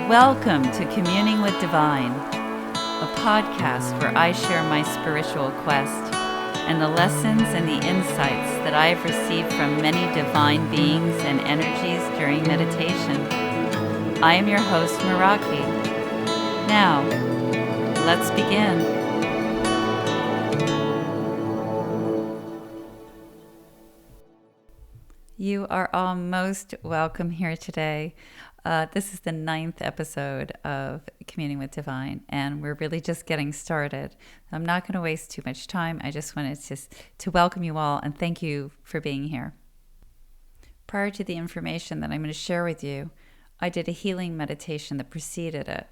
Welcome to Communing with Divine, a podcast where I share my spiritual quest and the lessons and the insights that I have received from many divine beings and energies during meditation. I am your host, Meraki. Now, let's begin. You are all most welcome here today. This is the 9th episode of Communing with Divine, and we're really just getting started. I'm not going to waste too much time. I just wanted to welcome you all and thank you for being here. Prior to the information that I'm going to share with you, I did a healing meditation that preceded it.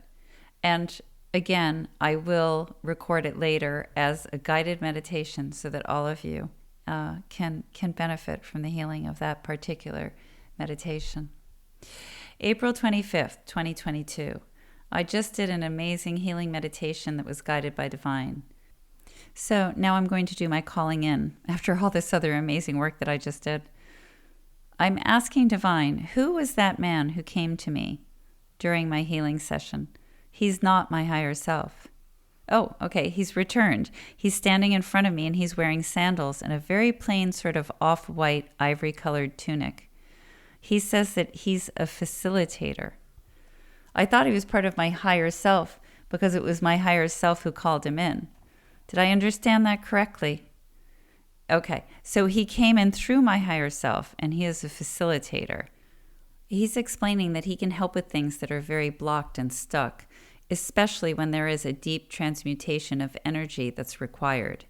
And again, I will record it later as a guided meditation so that all of you can benefit from the healing of that particular meditation. April 25th, 2022. I just did an amazing healing meditation that was guided by Divine. So now I'm going to do my calling in after all this other amazing work that I just did. I'm asking Divine, who was that man who came to me during my healing session? He's not my higher self. Oh, okay, he's returned. He's standing in front of me and he's wearing sandals and a very plain sort of off-white ivory-colored tunic. He says that he's a facilitator. I thought he was part of my higher self because it was my higher self who called him in. Did I understand that correctly? Okay, so he came in through my higher self and he is a facilitator. He's explaining that he can help with things that are very blocked and stuck, especially when there is a deep transmutation of energy that's required.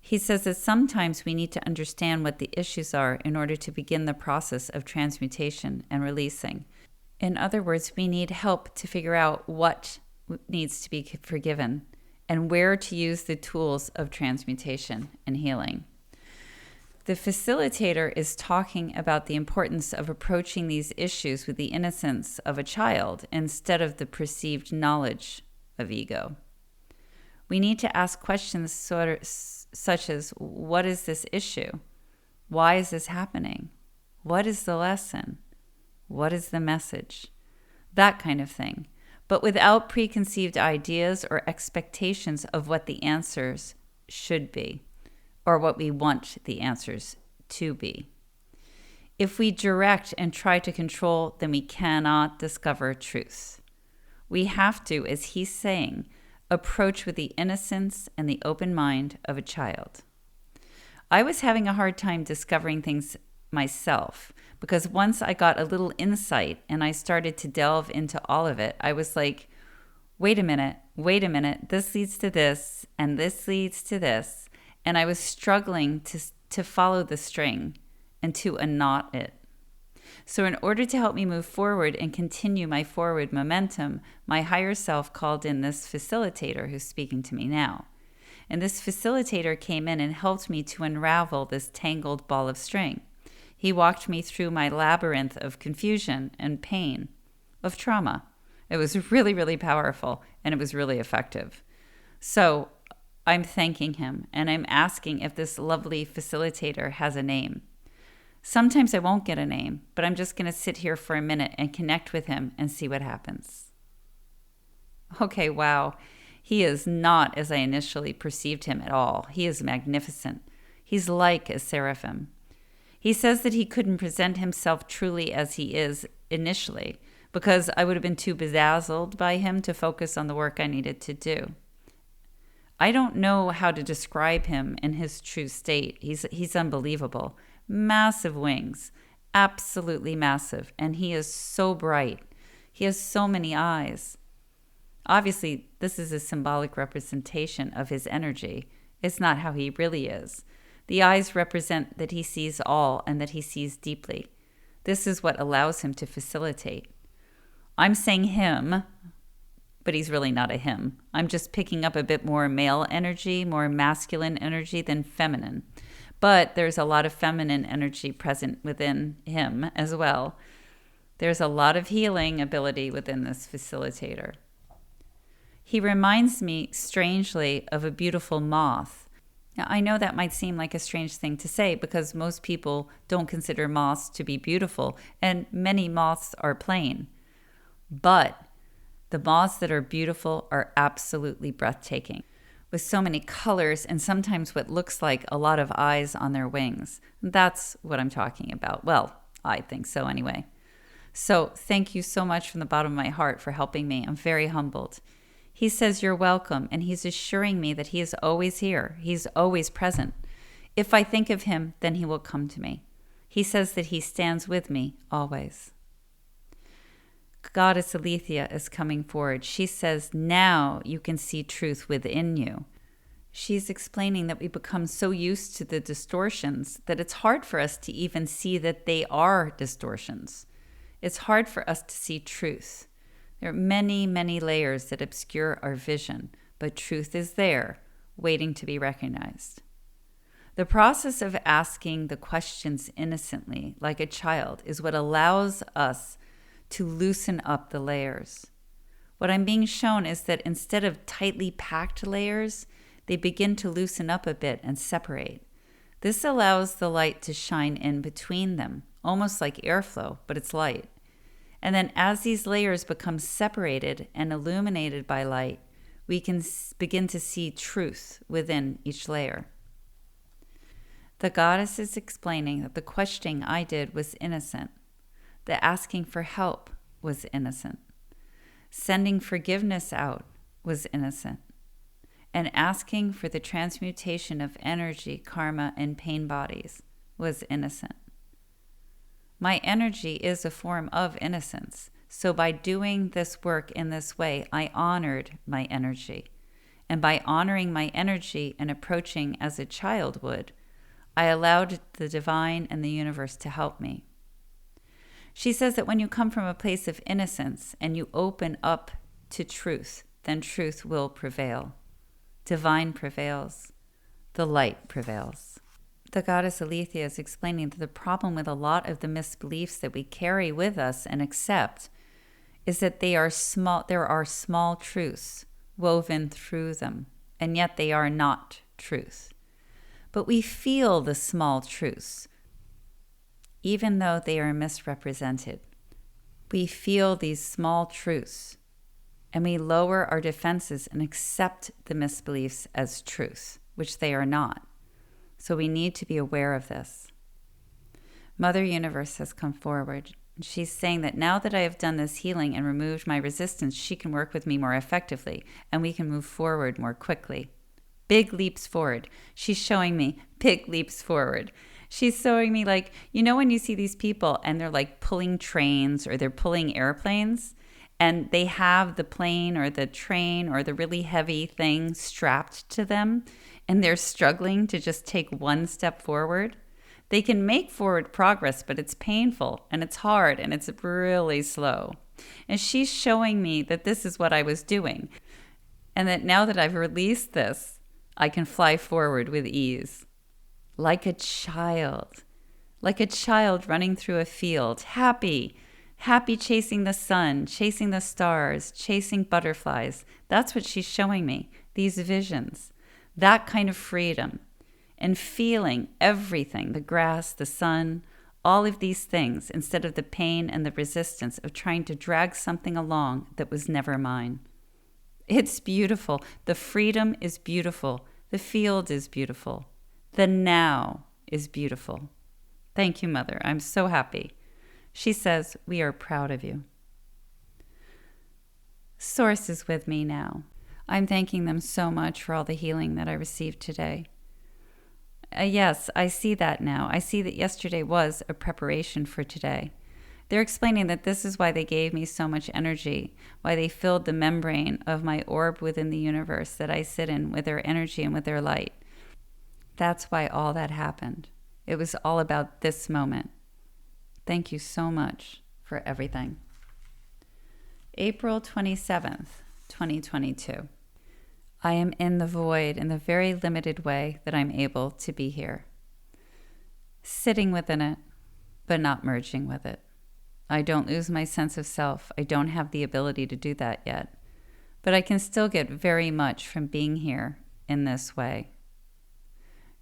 He says that sometimes we need to understand what the issues are in order to begin the process of transmutation and releasing. In other words, we need help to figure out what needs to be forgiven and where to use the tools of transmutation and healing. The facilitator is talking about the importance of approaching these issues with the innocence of a child instead of the perceived knowledge of ego. We need to ask questions such as, what is this issue? Why is this happening? What is the lesson? What is the message? That kind of thing, but without preconceived ideas or expectations of what the answers should be or what we want the answers to be. If we direct and try to control, then we cannot discover truth. We have to, as he's saying, approach with the innocence and the open mind of a child. I was having a hard time discovering things myself because once I got a little insight and I started to delve into all of it, I was like, wait a minute, this leads to this and this leads to this. And I was struggling to follow the string and to unknot it. So in order to help me move forward and continue my forward momentum, my higher self called in this facilitator who's speaking to me now. And this facilitator came in and helped me to unravel this tangled ball of string. He walked me through my labyrinth of confusion and pain, of trauma. It was really, really powerful and it was really effective. So I'm thanking him and I'm asking if this lovely facilitator has a name. Sometimes I won't get a name, but I'm just going to sit here for a minute and connect with him and see what happens. Okay, wow. He is not as I initially perceived him at all. He is magnificent. He's like a seraphim. He says that he couldn't present himself truly as he is initially because I would have been too bedazzled by him to focus on the work I needed to do. I don't know how to describe him in his true state. He's unbelievable. Massive wings, absolutely massive, and he is so bright. He has so many eyes. Obviously, this is a symbolic representation of his energy. It's not how he really is. The eyes represent that he sees all and that he sees deeply. This is what allows him to facilitate. I'm saying him, but he's really not a him. I'm just picking up a bit more male energy, more masculine energy than feminine. But there's a lot of feminine energy present within him as well. There's a lot of healing ability within this facilitator. He reminds me strangely of a beautiful moth. Now, I know that might seem like a strange thing to say because most people don't consider moths to be beautiful, and many moths are plain. But The moths that are beautiful are absolutely breathtaking, with so many colors and sometimes what looks like a lot of eyes on their wings. That's what I'm talking about. Well, I think so anyway. So thank you so much from the bottom of my heart for helping me. I'm very humbled. He says you're welcome, and he's assuring me that he is always here. He's always present. If I think of him, then he will come to me. He says that he stands with me always. Goddess Alethea is coming forward. She says, now you can see truth within you. She's explaining that we become so used to the distortions that it's hard for us to even see that they are distortions. It's hard for us to see truth. There are many, many layers that obscure our vision, but truth is there, waiting to be recognized. The process of asking the questions innocently, like a child, is what allows us to loosen up the layers. What I'm being shown is that instead of tightly packed layers, they begin to loosen up a bit and separate. This allows the light to shine in between them, almost like airflow, but it's light. And then as these layers become separated and illuminated by light, we can begin to see truth within each layer. The goddess is explaining that the questioning I did was innocent. The asking for help was innocent. Sending forgiveness out was innocent. And asking for the transmutation of energy, karma, and pain bodies was innocent. My energy is a form of innocence. So by doing this work in this way, I honored my energy. And by honoring my energy and approaching as a child would, I allowed the divine and the universe to help me. She says that when you come from a place of innocence and you open up to truth, then truth will prevail. Divine prevails. The light prevails. The goddess Alethea is explaining that the problem with a lot of the misbeliefs that we carry with us and accept is that there are small truths woven through them, and yet they are not truth. But we feel the small truths, even though they are misrepresented. We feel these small truths, and we lower our defenses and accept the misbeliefs as truth, which they are not. So we need to be aware of this. Mother Universe has come forward. She's saying that now that I have done this healing and removed my resistance, she can work with me more effectively, and we can move forward more quickly. Big leaps forward. She's showing me big leaps forward. She's showing me, like, you know when you see these people and they're like pulling trains or they're pulling airplanes, and they have the plane or the train or the really heavy thing strapped to them, and they're struggling to just take one step forward. They can make forward progress, but it's painful and it's hard and it's really slow. And she's showing me that this is what I was doing, and that now that I've released this, I can fly forward with ease. Like a child running through a field, happy chasing the sun, chasing the stars, chasing butterflies. That's what she's showing me, these visions, that kind of freedom, and feeling everything, the grass, the sun, all of these things, instead of the pain and the resistance of trying to drag something along that was never mine. It's beautiful. The freedom is beautiful. The field is beautiful. The now is beautiful. Thank you, Mother. I'm so happy. She says, we are proud of you. Source is with me now. I'm thanking them so much for all the healing that I received today. Yes, I see that now. I see that yesterday was a preparation for today. They're explaining that this is why they gave me so much energy, why they filled the membrane of my orb within the universe that I sit in with their energy and with their light. That's why all that happened. It was all about this moment. Thank you so much for everything. April 27th, 2022. I am in the void in the very limited way that I'm able to be here. Sitting within it, but not merging with it. I don't lose my sense of self. I don't have the ability to do that yet. But I can still get very much from being here in this way.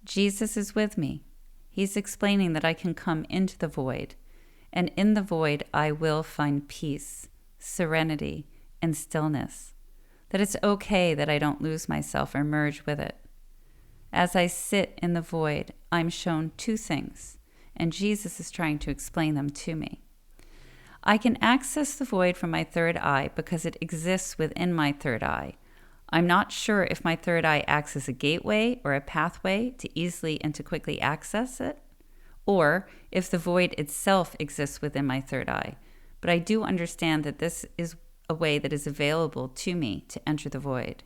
Jesus is with me. He's explaining that I can come into the void. And in the void, I will find peace, serenity, and stillness, that it's okay that I don't lose myself or merge with it. As I sit in the void, I'm shown two things, and Jesus is trying to explain them to me. I can access the void from my third eye because it exists within my third eye. I'm not sure if my third eye acts as a gateway or a pathway to easily and to quickly access it, or if the void itself exists within my third eye. But I do understand that this is a way that is available to me to enter the void.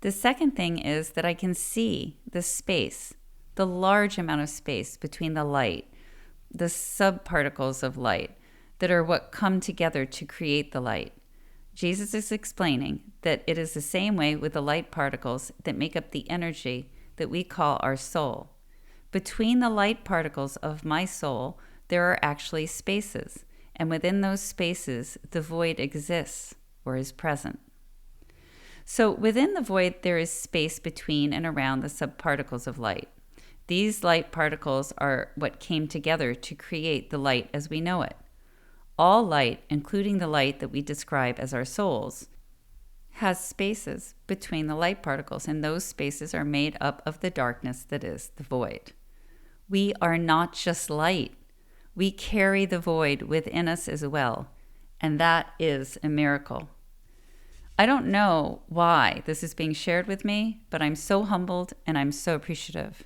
The second thing is that I can see the space, the large amount of space between the light, the subparticles of light that are what come together to create the light. Jesus is explaining that it is the same way with the light particles that make up the energy that we call our soul. Between the light particles of my soul, there are actually spaces, and within those spaces, the void exists or is present. So within the void, there is space between and around the subparticles of light. These light particles are what came together to create the light as we know it. All light, including the light that we describe as our souls, has spaces between the light particles, and those spaces are made up of the darkness that is the void. We are not just light. We carry the void within us as well, and that is a miracle. I don't know why this is being shared with me, but I'm so humbled and I'm so appreciative.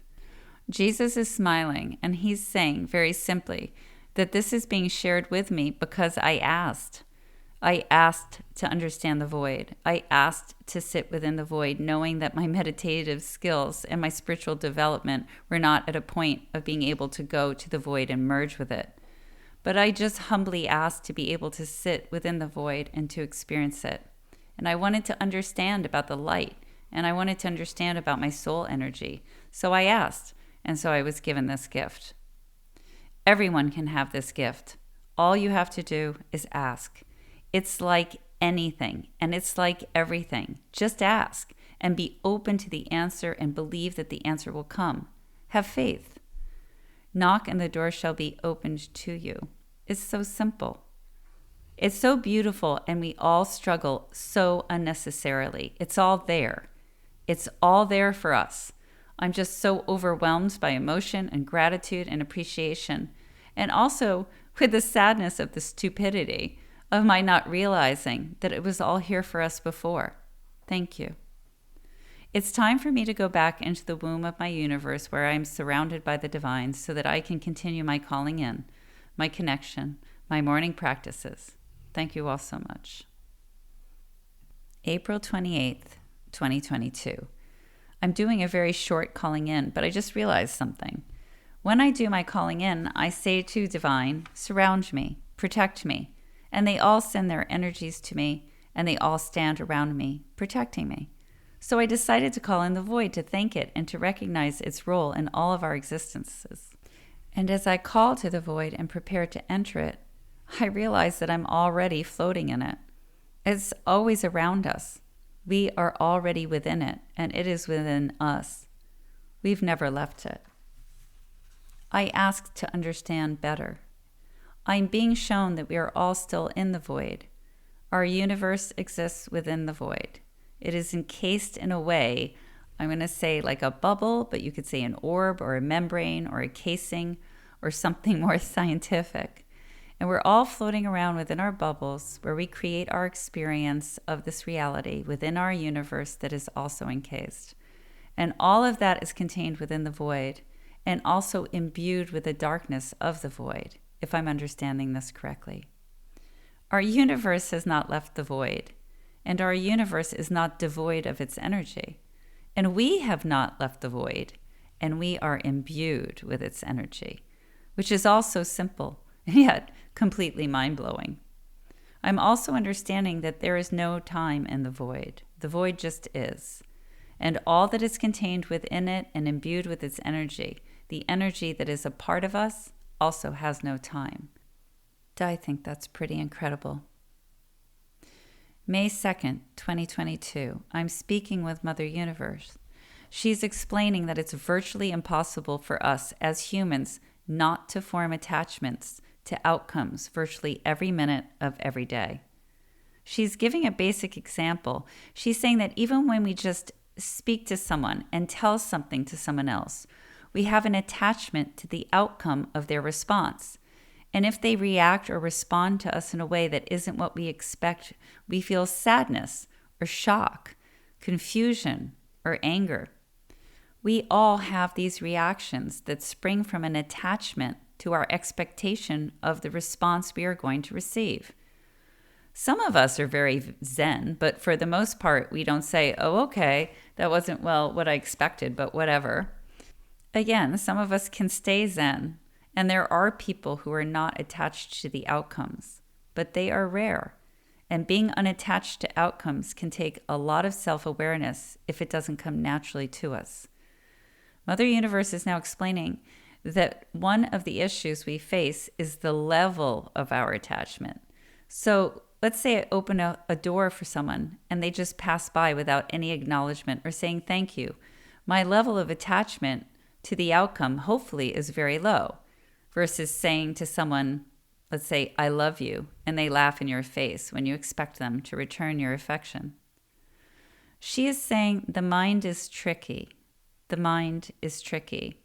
Jesus is smiling, and he's saying very simply that this is being shared with me because I asked. I asked to understand the void. I asked to sit within the void, knowing that my meditative skills and my spiritual development were not at a point of being able to go to the void and merge with it. But I just humbly asked to be able to sit within the void and to experience it. And I wanted to understand about the light, and I wanted to understand about my soul energy. So I asked, and so I was given this gift. Everyone can have this gift. All you have to do is ask. It's like anything, and it's like everything. Just ask and be open to the answer and believe that the answer will come. Have faith. Knock and the door shall be opened to you. It's so simple. It's so beautiful, and we all struggle so unnecessarily. It's all there. It's all there for us. I'm just so overwhelmed by emotion and gratitude and appreciation, and also with the sadness of the stupidity of my not realizing that it was all here for us before. Thank you. It's time for me to go back into the womb of my universe where I am surrounded by the divine so that I can continue my calling in, my connection, my morning practices. Thank you all so much. April 28th, 2022. I'm doing a very short calling in, but I just realized something. When I do my calling in, I say to divine, surround me, protect me, and they all send their energies to me, and they all stand around me, protecting me. So I decided to call in the void to thank it and to recognize its role in all of our existences. And as I call to the void and prepare to enter it, I realize that I'm already floating in it. It's always around us. We are already within it, and it is within us. We've never left it. I ask to understand better. I'm being shown that we are all still in the void. Our universe exists within the void. It is encased in a way, I'm going to say like a bubble, but you could say an orb or a membrane or a casing or something more scientific. And we're all floating around within our bubbles where we create our experience of this reality within our universe that is also encased. And all of that is contained within the void and also imbued with the darkness of the void, if I'm understanding this correctly. Our universe has not left the void, and our universe is not devoid of its energy. And we have not left the void, and we are imbued with its energy, which is also simple and yet completely mind-blowing. I'm also understanding that there is no time in the void. The void just is. And all that is contained within it and imbued with its energy, the energy that is a part of us, also has no time. I think that's pretty incredible. May 2nd, 2022, I'm speaking with Mother Universe. She's explaining that it's virtually impossible for us as humans not to form attachments to outcomes virtually every minute of every day. She's giving a basic example. She's saying that even when we just speak to someone and tell something to someone else, we have an attachment to the outcome of their response. And if they react or respond to us in a way that isn't what we expect, we feel sadness or shock, confusion or anger. We all have these reactions that spring from an attachment to our expectation of the response we are going to receive. Some of us are very zen, but for the most part, we don't say, oh, okay, that wasn't, well, what I expected, but whatever. Again, some of us can stay zen, and there are people who are not attached to the outcomes, but they are rare. And being unattached to outcomes can take a lot of self-awareness if it doesn't come naturally to us. Mother Universe is now explaining that one of the issues we face is the level of our attachment. So let's say I open a door for someone and they just pass by without any acknowledgement or saying thank you. My level of attachment to the outcome hopefully is very low versus saying to someone, let's say, I love you, and they laugh in your face when you expect them to return your affection. She is saying the mind is tricky. The mind is tricky.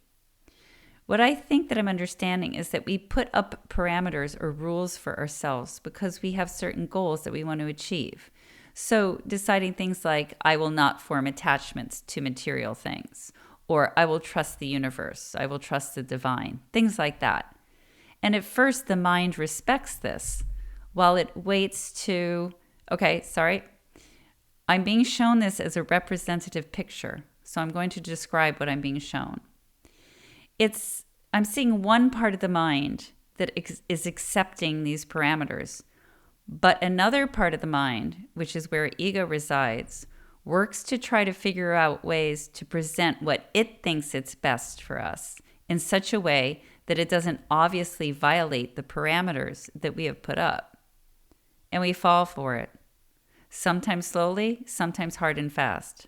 What I think that I'm understanding is that we put up parameters or rules for ourselves because we have certain goals that we want to achieve. So deciding things like, I will not form attachments to material things, or I will trust the universe, I will trust the divine, things like that. And at first, the mind respects this while it waits to, I'm being shown this as a representative picture. So I'm going to describe what I'm being shown. I'm seeing one part of the mind that is accepting these parameters, but another part of the mind, which is where ego resides, works to try to figure out ways to present what it thinks it's best for us in such a way that it doesn't obviously violate the parameters that we have put up. And we fall for it, sometimes slowly, sometimes hard and fast.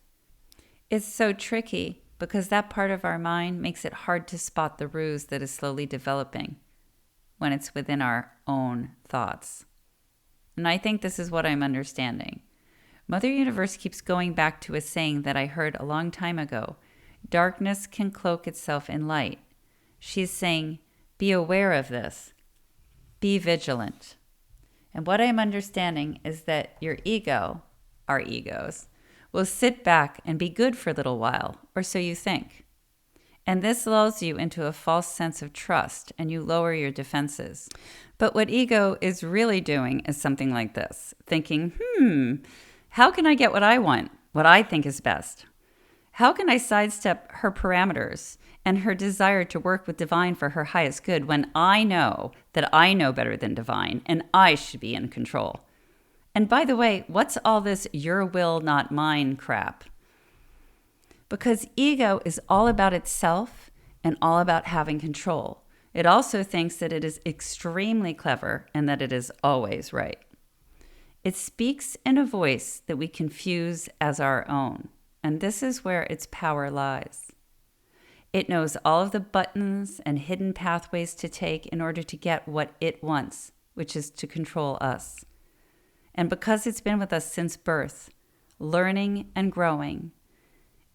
It's so tricky because that part of our mind makes it hard to spot the ruse that is slowly developing when it's within our own thoughts. And I think this is what I'm understanding. Mother Universe keeps going back to a saying that I heard a long time ago. Darkness can cloak itself in light. She's saying, be aware of this. Be vigilant. And what I'm understanding is that your ego, our egos, will sit back and be good for a little while, or so you think. And this lulls you into a false sense of trust, and you lower your defenses. But what ego is really doing is something like this, thinking, how can I get what I want, what I think is best? How can I sidestep her parameters and her desire to work with divine for her highest good when I know that I know better than divine and I should be in control? And by the way, what's all this your will, not mine crap? Because ego is all about itself and all about having control. It also thinks that it is extremely clever and that it is always right. It speaks in a voice that we confuse as our own, and this is where its power lies. It knows all of the buttons and hidden pathways to take in order to get what it wants, which is to control us. And because it's been with us since birth, learning and growing,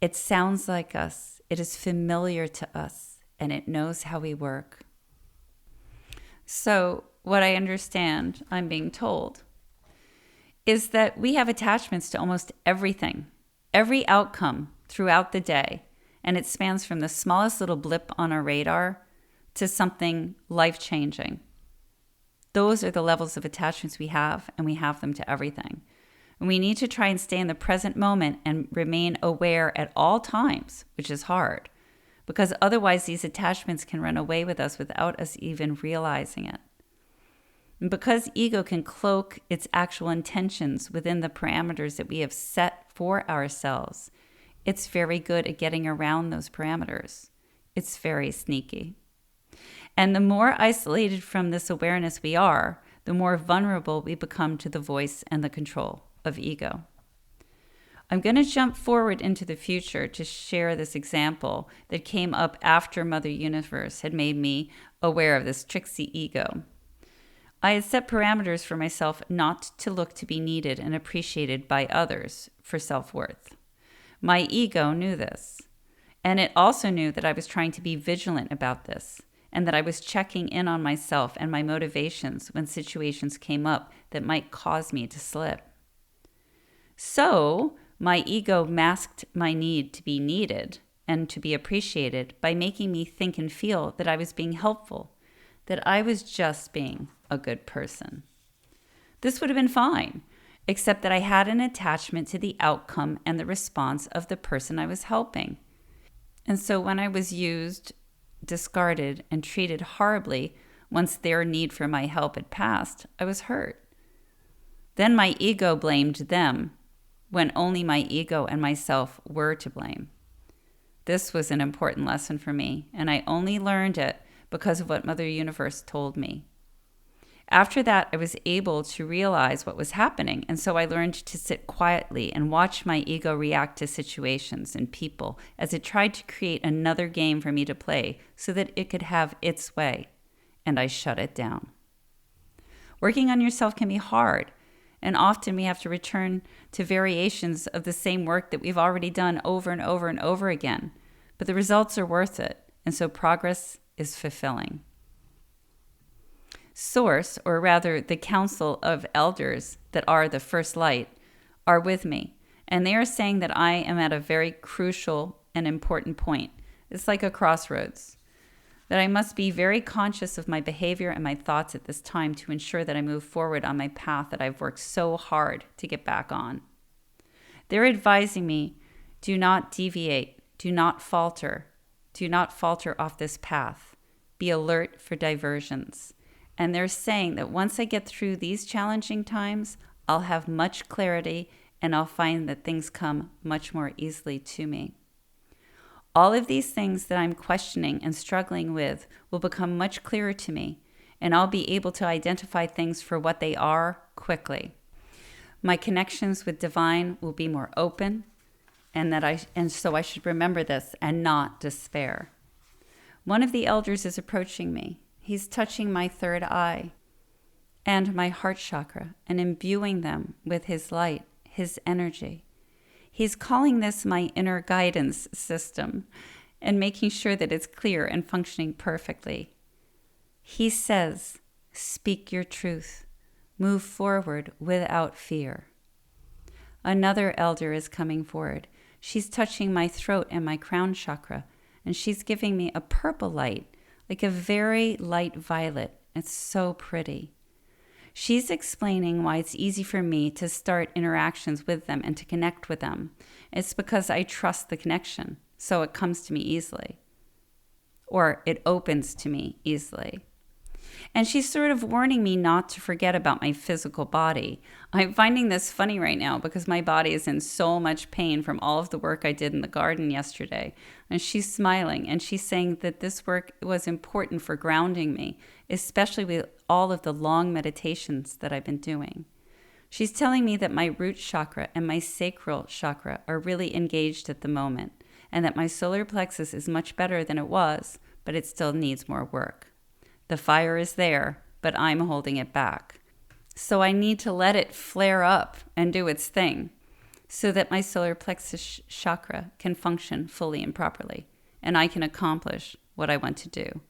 it sounds like us, it is familiar to us, and it knows how we work. So what I understand, I'm being told, is that we have attachments to almost everything, every outcome throughout the day, and it spans from the smallest little blip on our radar to something life-changing. Those are the levels of attachments we have, and we have them to everything. And we need to try and stay in the present moment and remain aware at all times, which is hard, because otherwise these attachments can run away with us without us even realizing it. And because ego can cloak its actual intentions within the parameters that we have set for ourselves, it's very good at getting around those parameters. It's very sneaky. And the more isolated from this awareness we are, the more vulnerable we become to the voice and the control of ego. I'm going to jump forward into the future to share this example that came up after Mother Universe had made me aware of this tricksy ego. I had set parameters for myself not to look to be needed and appreciated by others for self-worth. My ego knew this, and it also knew that I was trying to be vigilant about this, and that I was checking in on myself and my motivations when situations came up that might cause me to slip. So, my ego masked my need to be needed and to be appreciated by making me think and feel that I was being helpful, that I was just being a good person. This would have been fine, except that I had an attachment to the outcome and the response of the person I was helping. And so when I was used, discarded, and treated horribly once their need for my help had passed, I was hurt. Then my ego blamed them when only my ego and myself were to blame. This was an important lesson for me, and I only learned it because of what Mother Universe told me. After that, I was able to realize what was happening, and so I learned to sit quietly and watch my ego react to situations and people as it tried to create another game for me to play so that it could have its way, and I shut it down. Working on yourself can be hard, and often we have to return to variations of the same work that we've already done over and over and over again, but the results are worth it, and so progress is fulfilling. Source, or rather the council of elders that are the first light, are with me, and they are saying that I am at a very crucial and important point. It's like a crossroads, that I must be very conscious of my behavior and my thoughts at this time to ensure that I move forward on my path that I've worked so hard to get back on. They're advising me, do not deviate, do not falter off this path. Be alert for diversions. And they're saying that once I get through these challenging times, I'll have much clarity and I'll find that things come much more easily to me. All of these things that I'm questioning and struggling with will become much clearer to me, and I'll be able to identify things for what they are quickly. My connections with divine will be more open, and so I should remember this and not despair. One of the elders is approaching me. He's touching my third eye and my heart chakra and imbuing them with his light, his energy. He's calling this my inner guidance system and making sure that it's clear and functioning perfectly. He says, speak your truth. Move forward without fear. Another elder is coming forward. She's touching my throat and my crown chakra, and she's giving me a purple light, like a very light violet. It's so pretty. She's explaining why it's easy for me to start interactions with them and to connect with them. It's because I trust the connection, so it comes to me easily. Or it opens to me easily. And she's sort of warning me not to forget about my physical body. I'm finding this funny right now because my body is in so much pain from all of the work I did in the garden yesterday. And she's smiling and she's saying that this work was important for grounding me, especially with all of the long meditations that I've been doing. She's telling me that my root chakra and my sacral chakra are really engaged at the moment, and that my solar plexus is much better than it was, but it still needs more work. The fire is there, but I'm holding it back. So I need to let it flare up and do its thing so that my solar plexus chakra can function fully and properly, and I can accomplish what I want to do.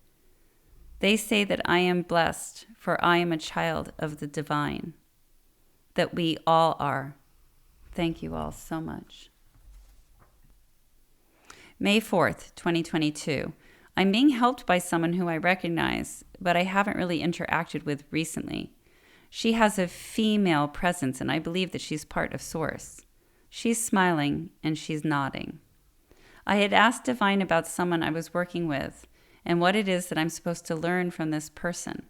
They say that I am blessed, for I am a child of the divine, that we all are. Thank you all so much. May 4th, 2022. I'm being helped by someone who I recognize, but I haven't really interacted with recently. She has a female presence, and I believe that she's part of Source. She's smiling, and she's nodding. I had asked Divine about someone I was working with, and what it is that I'm supposed to learn from this person.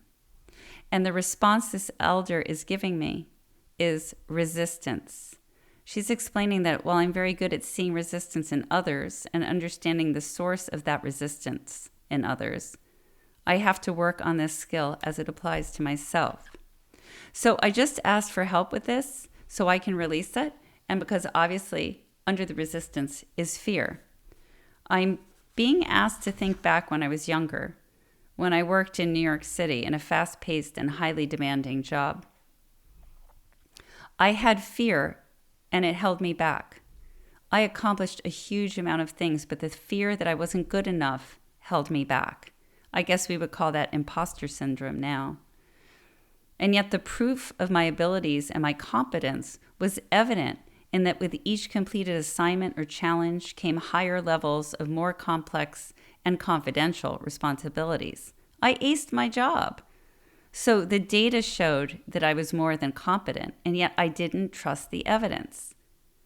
And the response this elder is giving me is resistance. She's explaining that while I'm very good at seeing resistance in others and understanding the source of that resistance in others, I have to work on this skill as it applies to myself. So I just asked for help with this so I can release it, and because obviously under the resistance is fear. I'm being asked to think back when I was younger, when I worked in New York City in a fast-paced and highly demanding job. I had fear, and it held me back. I accomplished a huge amount of things, but the fear that I wasn't good enough held me back. I guess we would call that imposter syndrome now. And yet the proof of my abilities and my competence was evident in that with each completed assignment or challenge came higher levels of more complex and confidential responsibilities. I aced my job. So the data showed that I was more than competent, and yet I didn't trust the evidence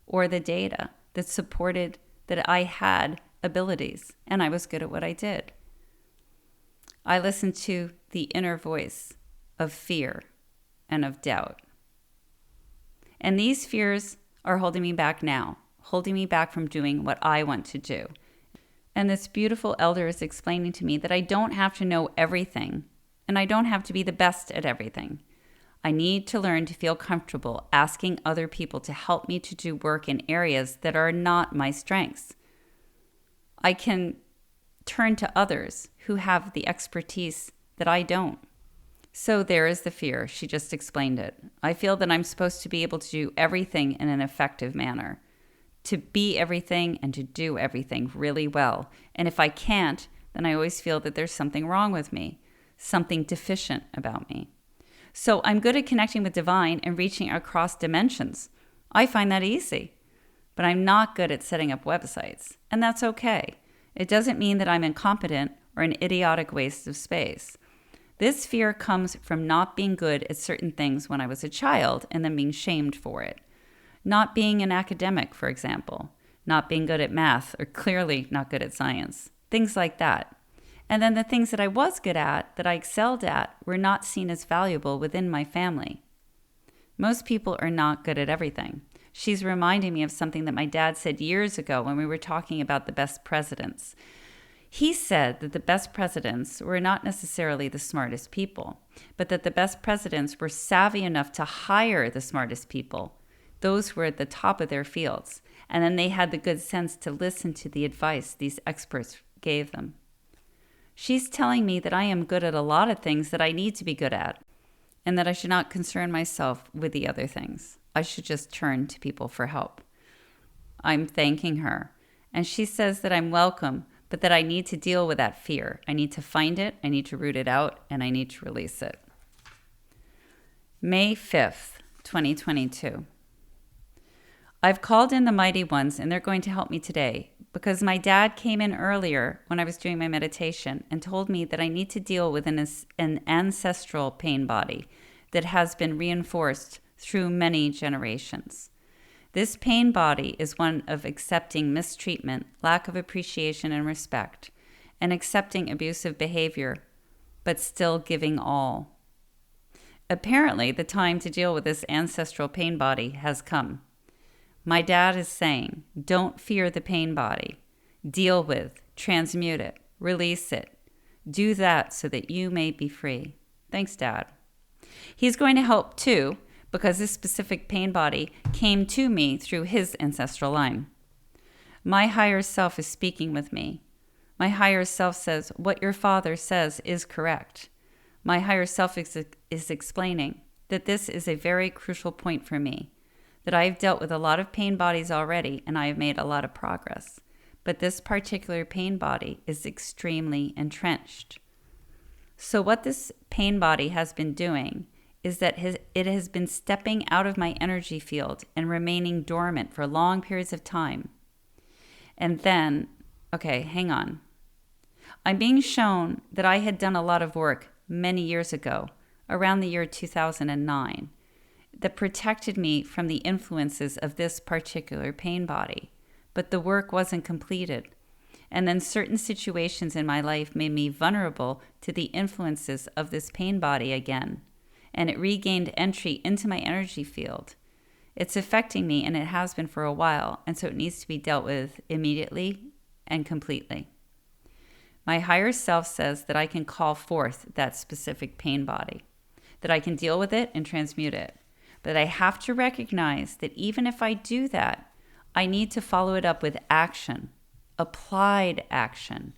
or the data that supported that I had abilities and I was good at what I did. I listened to the inner voice of fear and of doubt. And these fears are holding me back now, holding me back from doing what I want to do. And this beautiful elder is explaining to me that I don't have to know everything, and I don't have to be the best at everything. I need to learn to feel comfortable asking other people to help me to do work in areas that are not my strengths. I can turn to others who have the expertise that I don't. So there is the fear. She just explained it. I feel that I'm supposed to be able to do everything in an effective manner, to be everything and to do everything really well. And if I can't, then I always feel that there's something wrong with me, something deficient about me. So I'm good at connecting with divine and reaching across dimensions. I find that easy. But I'm not good at setting up websites, and that's okay. It doesn't mean that I'm incompetent or an idiotic waste of space. This fear comes from not being good at certain things when I was a child and then being shamed for it. Not being an academic, for example. Not being good at math or clearly not good at science. Things like that. And then the things that I was good at, that I excelled at, were not seen as valuable within my family. Most people are not good at everything. She's reminding me of something that my dad said years ago when we were talking about the best presidents. He said that the best presidents were not necessarily the smartest people, but that the best presidents were savvy enough to hire the smartest people. Those who were at the top of their fields. And then they had the good sense to listen to the advice these experts gave them. She's telling me that I am good at a lot of things that I need to be good at, and that I should not concern myself with the other things. I should just turn to people for help. I'm thanking her. And she says that I'm welcome, but that I need to deal with that fear. I need to find it, I need to root it out, and I need to release it. May 5th, 2022. I've called in the mighty ones, and they're going to help me today because my dad came in earlier when I was doing my meditation and told me that I need to deal with an ancestral pain body that has been reinforced through many generations. This pain body is one of accepting mistreatment, lack of appreciation and respect, and accepting abusive behavior, but still giving all. Apparently, the time to deal with this ancestral pain body has come. My dad is saying, don't fear the pain body. Deal with, transmute it, release it. Do that so that you may be free. Thanks, Dad. He's going to help too, because this specific pain body came to me through his ancestral line. My higher self is speaking with me. My higher self says, what your father says is correct. My higher self is explaining that this is a very crucial point for me, that I have dealt with a lot of pain bodies already and I have made a lot of progress. But this particular pain body is extremely entrenched. So what this pain body has been doing is that it has been stepping out of my energy field and remaining dormant for long periods of time. And then, okay, hang on. I'm being shown that I had done a lot of work many years ago, around the year 2009, that protected me from the influences of this particular pain body. But the work wasn't completed. And then certain situations in my life made me vulnerable to the influences of this pain body again. And it regained entry into my energy field. It's affecting me, and it has been for a while, and so it needs to be dealt with immediately and completely. My higher self says that I can call forth that specific pain body, that I can deal with it and transmute it. But I have to recognize that even if I do that, I need to follow it up with action, applied action,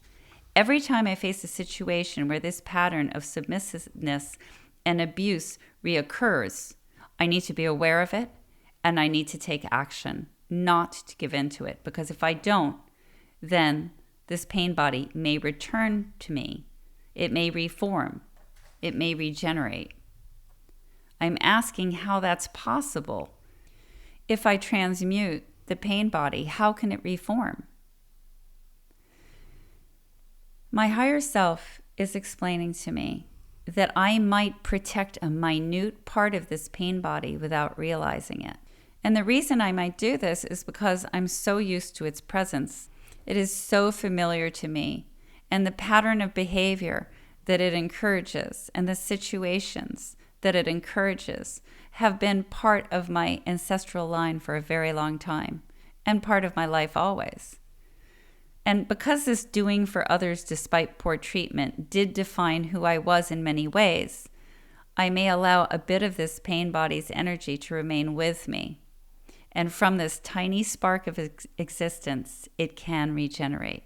Every time I face a situation where this pattern of submissiveness and abuse reoccurs, I need to be aware of it and I need to take action, not to give in to it. Because if I don't, then this pain body may return to me. It may reform. It may regenerate. I'm asking how that's possible. If I transmute the pain body, how can it reform? My higher self is explaining to me that I might protect a minute part of this pain body without realizing it. And the reason I might do this is because I'm so used to its presence. It is so familiar to me. And the pattern of behavior that it encourages and the situations that it encourages have been part of my ancestral line for a very long time and part of my life always. And because this doing for others despite poor treatment did define who I was in many ways, I may allow a bit of this pain body's energy to remain with me. And from this tiny spark of existence, it can regenerate.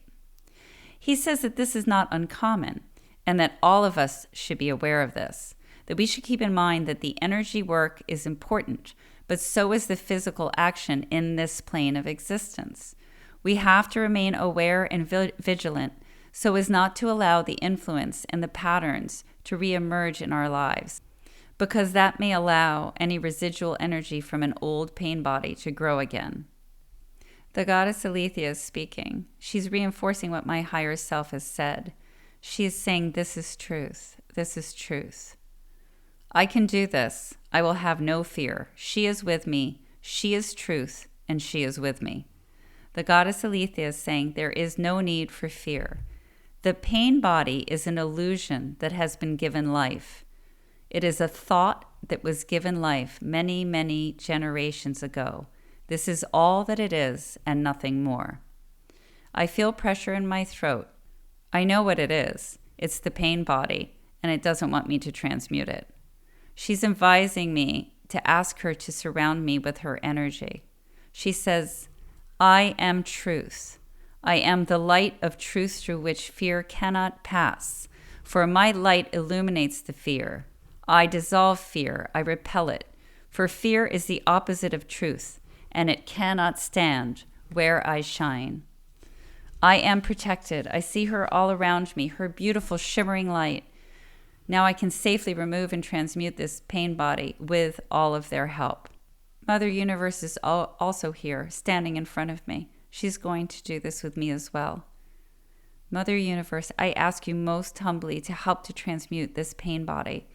He says that this is not uncommon and that all of us should be aware of this, that we should keep in mind that the energy work is important, but so is the physical action in this plane of existence. We have to remain aware and vigilant so as not to allow the influence and the patterns to reemerge in our lives, because that may allow any residual energy from an old pain body to grow again. The goddess Aletheia is speaking. She's reinforcing what my higher self has said. She is saying, this is truth. This is truth. I can do this. I will have no fear. She is with me. She is truth, and she is with me. The goddess Aletheia is saying there is no need for fear. The pain body is an illusion that has been given life. It is a thought that was given life many, many generations ago. This is all that it is and nothing more. I feel pressure in my throat. I know what it is. It's the pain body, and it doesn't want me to transmute it. She's advising me to ask her to surround me with her energy. She says, I am truth. I am the light of truth through which fear cannot pass. For my light illuminates the fear. I dissolve fear. I repel it. For fear is the opposite of truth, and it cannot stand where I shine. I am protected. I see her all around me, her beautiful shimmering light. Now I can safely remove and transmute this pain body with all of their help. Mother Universe is also here, standing in front of me. She's going to do this with me as well. Mother Universe, I ask you most humbly to help to transmute this pain body,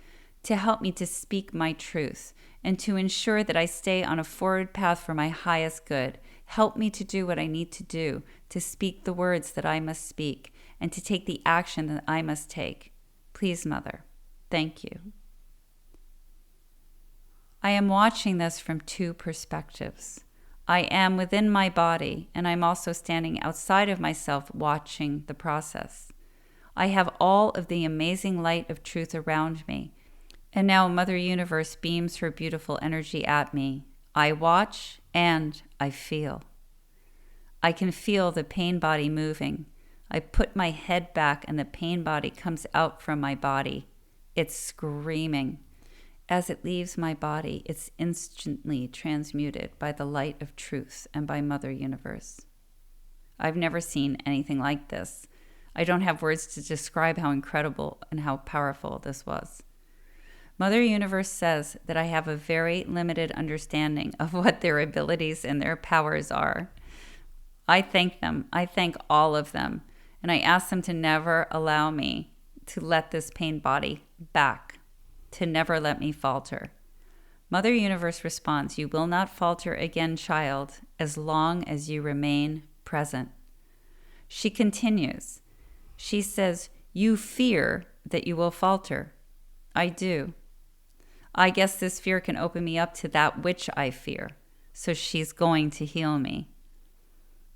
to help me to speak my truth, and to ensure that I stay on a forward path for my highest good. Help me to do what I need to do, to speak the words that I must speak, and to take the action that I must take. Please, Mother, thank you. I am watching this from two perspectives. I am within my body, and I'm also standing outside of myself watching the process. I have all of the amazing light of truth around me, and now Mother Universe beams her beautiful energy at me. I watch and I feel. I can feel the pain body moving. I put my head back and the pain body comes out from my body. It's screaming. As it leaves my body, it's instantly transmuted by the light of truth and by Mother Universe. I've never seen anything like this. I don't have words to describe how incredible and how powerful this was. Mother Universe says that I have a very limited understanding of what their abilities and their powers are. I thank them. I thank all of them. And I ask them to never allow me to let this pain body back, to never let me falter. Mother Universe responds, you will not falter again, child, as long as you remain present. She continues. She says, you fear that you will falter. I do. I guess this fear can open me up to that which I fear. So she's going to heal me.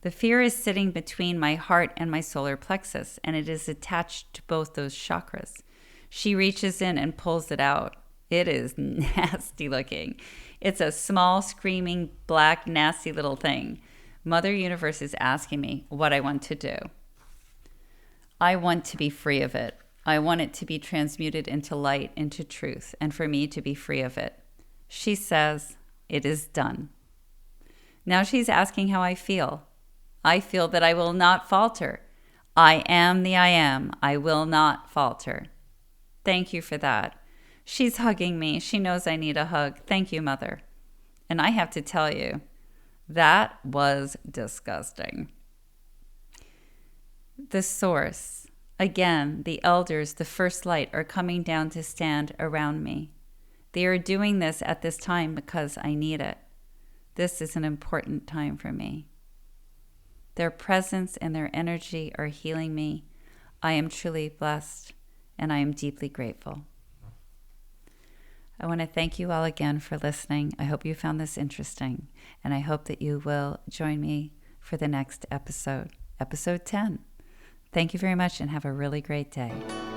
The fear is sitting between my heart and my solar plexus, and it is attached to both those chakras. She reaches in and pulls it out. It is nasty looking. It's a small, screaming, black, nasty little thing. Mother Universe is asking me what I want to do. I want to be free of it. I want it to be transmuted into light, into truth, and for me to be free of it. She says, it is done. Now she's asking how I feel. I feel that I will not falter. I am the I am. I will not falter. Thank you for that. She's hugging me. She knows I need a hug. Thank you, Mother. And I have to tell you, that was disgusting. The source, again, the elders, the first light, are coming down to stand around me. They are doing this at this time because I need it. This is an important time for me. Their presence and their energy are healing me. I am truly blessed, and I am deeply grateful. I want to thank you all again for listening. I hope you found this interesting, and I hope that you will join me for the next episode, episode 10. Thank you very much, and have a really great day.